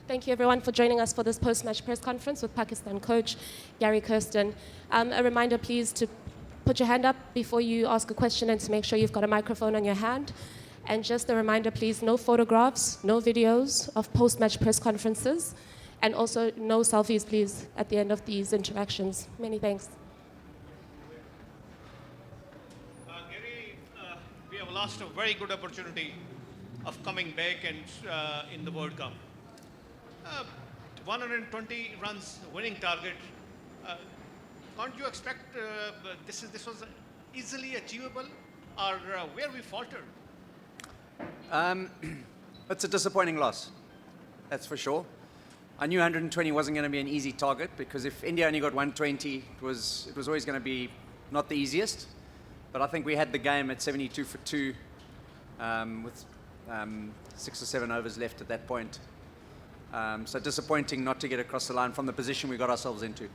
Thank you everyone for joining us for this post-match press conference with Pakistan coach Gary Kirsten. A reminder please to put your hand up before you ask a question and to make sure you've got a microphone on your hand. And just a reminder please, no photographs, no videos of post-match press conferences, and also no selfies please at the end of these interactions. Many thanks. Gary, we have lost a very good opportunity of coming back and in the World Cup. 120 runs winning target. Can't you expect this was easily achievable, or where we faltered? It's a disappointing loss, that's for sure. I knew 120 wasn't going to be an easy target, because if India only got 120, it was always going to be not the easiest. But I think we had the game at 72 for 2 with 6 or 7 overs left at that point. So disappointing not to get across the line from the position we got ourselves into.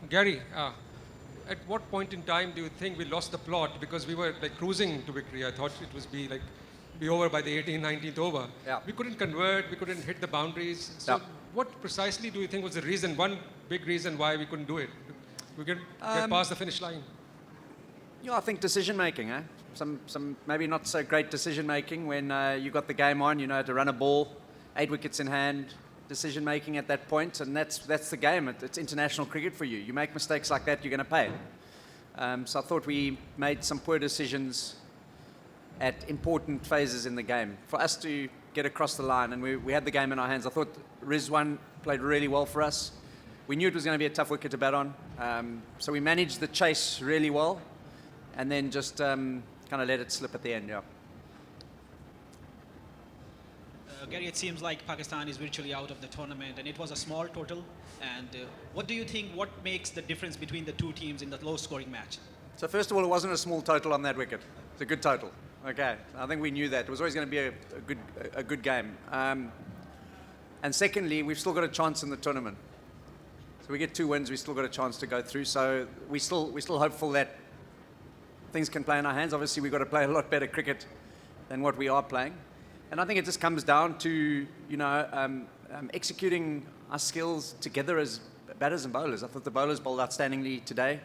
Gary, at what point in time do you think we lost the plot? Because we were like cruising to victory. I thought it was be over by the 18th, 19th over. Yeah. We couldn't convert, we couldn't hit the boundaries. So what precisely do you think was the reason, one big reason why we couldn't do it? We get past the finish line? Yeah, I think decision making, some maybe not so great decision making when you got the game on, to run a ball, 8 wickets in hand, decision making at that point, and that's the game. It's international cricket for you. You make mistakes like that, you're going to pay. So I thought we made some poor decisions at important phases in the game. For us to get across the line, and we had the game in our hands, I thought Rizwan played really well for us. We knew it was going to be a tough wicket to bat on, so we managed the chase really well, and then just kind of let it slip at the end. Yeah. Gary, it seems like Pakistan is virtually out of the tournament, and it was a small total. And what do you think, what makes the difference between the two teams in the low-scoring match? So first of all, it wasn't a small total on that wicket. It's a good total. Okay, I think we knew that. It was always going to be a good game. And secondly, we've still got a chance in the tournament. So we get 2 wins, we still got a chance to go through. So we're still hopeful that things can play in our hands. Obviously, we've got to play a lot better cricket than what we are playing. And I think it just comes down to, executing our skills together as batters and bowlers. I thought the bowlers bowled outstandingly today.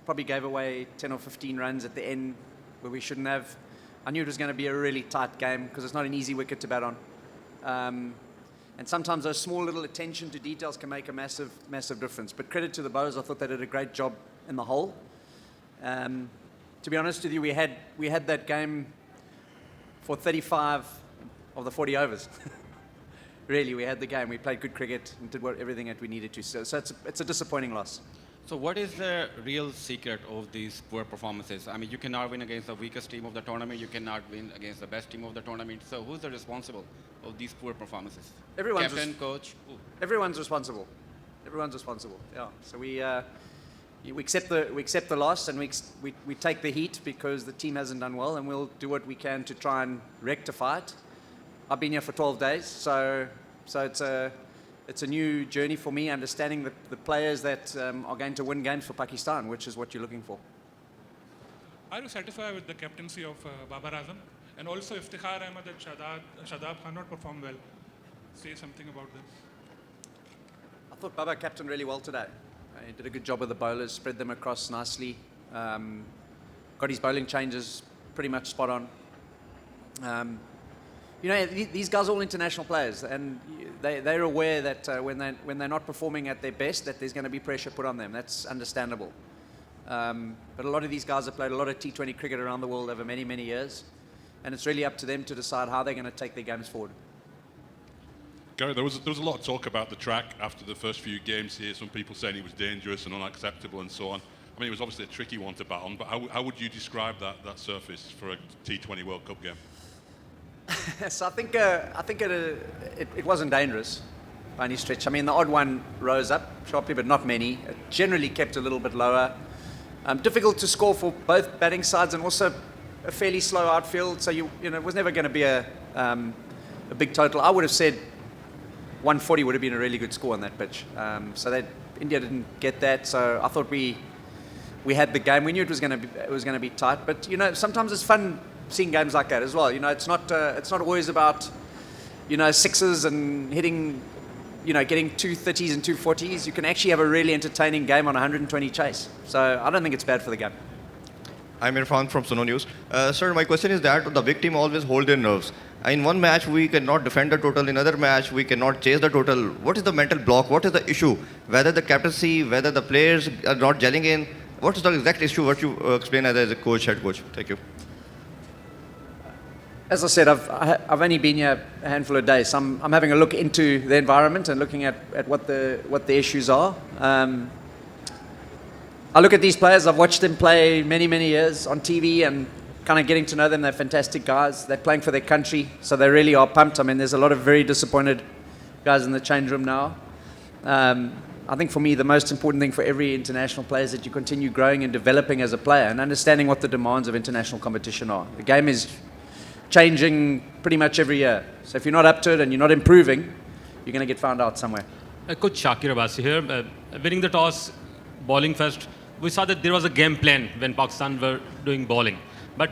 Probably gave away 10 or 15 runs at the end where we shouldn't have. I knew it was going to be a really tight game because it's not an easy wicket to bat on. And sometimes those small little attention to details can make a massive, massive difference. But credit to the bowlers, I thought they did a great job in the whole. To be honest with you, we had that game for 35 of the 40 overs. Really, we had the game. We played good cricket and did everything that we needed to. So it's a disappointing loss. So what is the real secret of these poor performances? I mean, you cannot win against the weakest team of the tournament. You cannot win against the best team of the tournament. So who's the responsible of these poor performances? Captain, coach? Who? Everyone's responsible. Everyone's responsible. Yeah. So we accept the loss, and we take the heat because the team hasn't done well, and we'll do what we can to try and rectify it. I've been here for 12 days, so it's a new journey for me, understanding the players that are going to win games for Pakistan, which is what you're looking for. Are you satisfied with the captaincy of Babar Azam? And also Iftikhar Ahmed and Shadab Khan not performed well. Say something about this. I thought Babar captained really well today. He did a good job with the bowlers, spread them across nicely. Got his bowling changes pretty much spot on. These guys are all international players, and they're aware that when they're not performing at their best, that there's going to be pressure put on them. That's understandable. But a lot of these guys have played a lot of T20 cricket around the world over many, many years, and it's really up to them to decide how they're going to take their games forward. Gary, there was a lot of talk about the track after the first few games here. Some people saying it was dangerous and unacceptable and so on. I mean, it was obviously a tricky one to bat on, but how would you describe that surface for a T20 World Cup game? So I think it wasn't dangerous by any stretch. I mean, the odd one rose up sharply, but not many. It generally kept a little bit lower. Difficult to score for both batting sides, and also a fairly slow outfield. So it was never going to be a big total. I would have said 140 would have been a really good score on that pitch. So India didn't get that. So I thought we had the game. We knew it was going to be tight. But sometimes it's fun seeing games like that as well. It's not always about sixes and hitting, getting 230s and 240s, you can actually have a really entertaining game on 120 chase. So I don't think it's bad for the game. I'm Irfan from Suno News. Sir, my question is that the big team always hold their nerves. In one match, we cannot defend the total. In another match, we cannot chase the total. What is the mental block? What is the issue? Whether the captaincy, whether the players are not gelling in, what is the exact issue what you explain as a coach, head coach? Thank you. As I said, I've only been here a handful of days. So I'm having a look into the environment and looking at what the issues are. I look at these players. I've watched them play many years on TV and kind of getting to know them. They're fantastic guys. They're playing for their country, so they really are pumped. I mean, there's a lot of very disappointed guys in the change room now. I think for me, the most important thing for every international player is that you continue growing and developing as a player and understanding what the demands of international competition are. The game is changing pretty much every year. So if you're not up to it and you're not improving, you're going to get found out somewhere. Coach Shakir Abbasi here. Winning the toss, bowling first. We saw that there was a game plan when Pakistan were doing bowling. But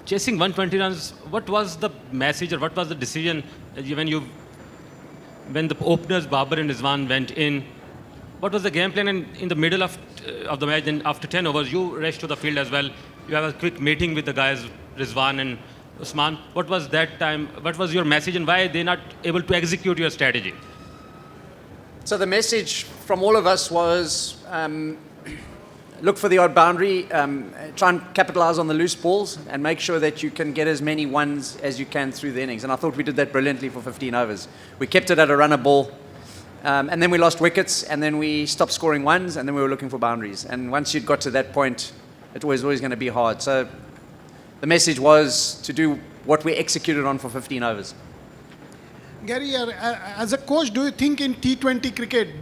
chasing 120 runs, what was the message or what was the decision when the openers Babar and Rizwan went in? What was the game plan? And in the middle of the match, and after 10 overs, you rushed to the field as well. You have a quick meeting with the guys, Rizwan and Usman. What was that time? What was your message and why they not able to execute your strategy? So the message from all of us was look for the odd boundary, try and capitalize on the loose balls and make sure that you can get as many ones as you can through the innings. And I thought we did that brilliantly for 15 overs. We kept it at a runner ball, and then we lost wickets, and then we stopped scoring ones, and then we were looking for boundaries. And once you'd got to that point, it was always going to be hard. So the message was to do what we executed on for 15 overs. Gary, as a coach, do you think in T20 cricket,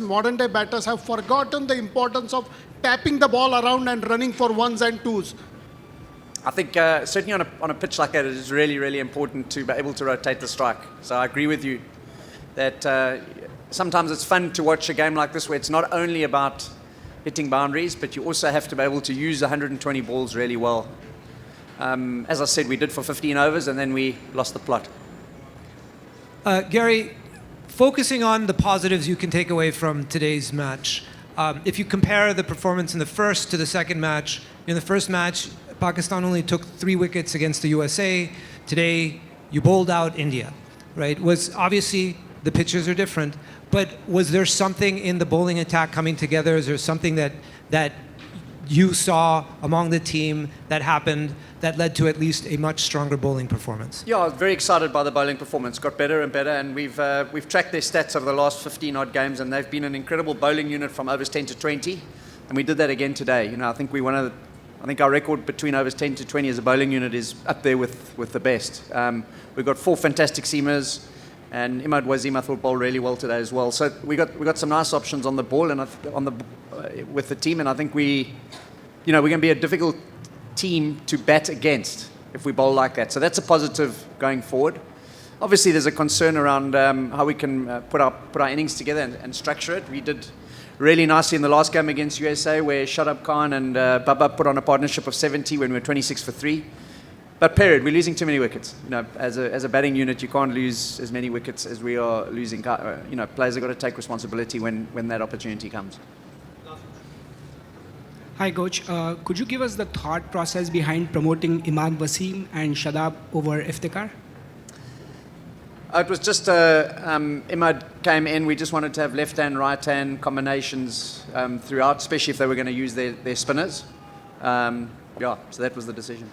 modern day batters have forgotten the importance of tapping the ball around and running for ones and twos? I think certainly on a pitch like that, it is really important to be able to rotate the strike. So I agree with you that sometimes it's fun to watch a game like this where it's not only about hitting boundaries, but you also have to be able to use 120 balls really well. As I said, we did for 15 overs and then we lost the plot. Gary, focusing on the positives you can take away from today's match. If you compare the performance in the first to the second match, in the first match, Pakistan only took 3 wickets against the USA. Today, you bowled out India, right? Was obviously the pitches are different, but was there something in the bowling attack coming together? Is there something that you saw among the team that happened that led to at least a much stronger bowling performance? Yeah, I was very excited by the bowling performance. Got better and better, and we've tracked their stats over the last 15 odd games, and they've been an incredible bowling unit from overs 10 to 20, and we did that again today. I think I think our record between overs 10 to 20 as a bowling unit is up there with the best. We've got 4 fantastic seamers, and Imad Wazim I thought bowled really well today as well. So we got some nice options on the ball and with the team, and I think we're going to be a difficult team to bat against if we bowl like that. So that's a positive going forward. Obviously, there's a concern around how we can put our innings together and structure it. We did really nicely in the last game against USA, where Shadab Khan and Baba put on a partnership of 70 when we were 26 for 3. But period, we're losing too many wickets. As a batting unit, you can't lose as many wickets as we are losing. Players have got to take responsibility when that opportunity comes. Hi, Coach. Could you give us the thought process behind promoting Imad Wasim and Shadab over Iftikhar? It was just Imad came in. We just wanted to have left-hand, right-hand combinations throughout, especially if they were going to use their spinners. So that was the decision.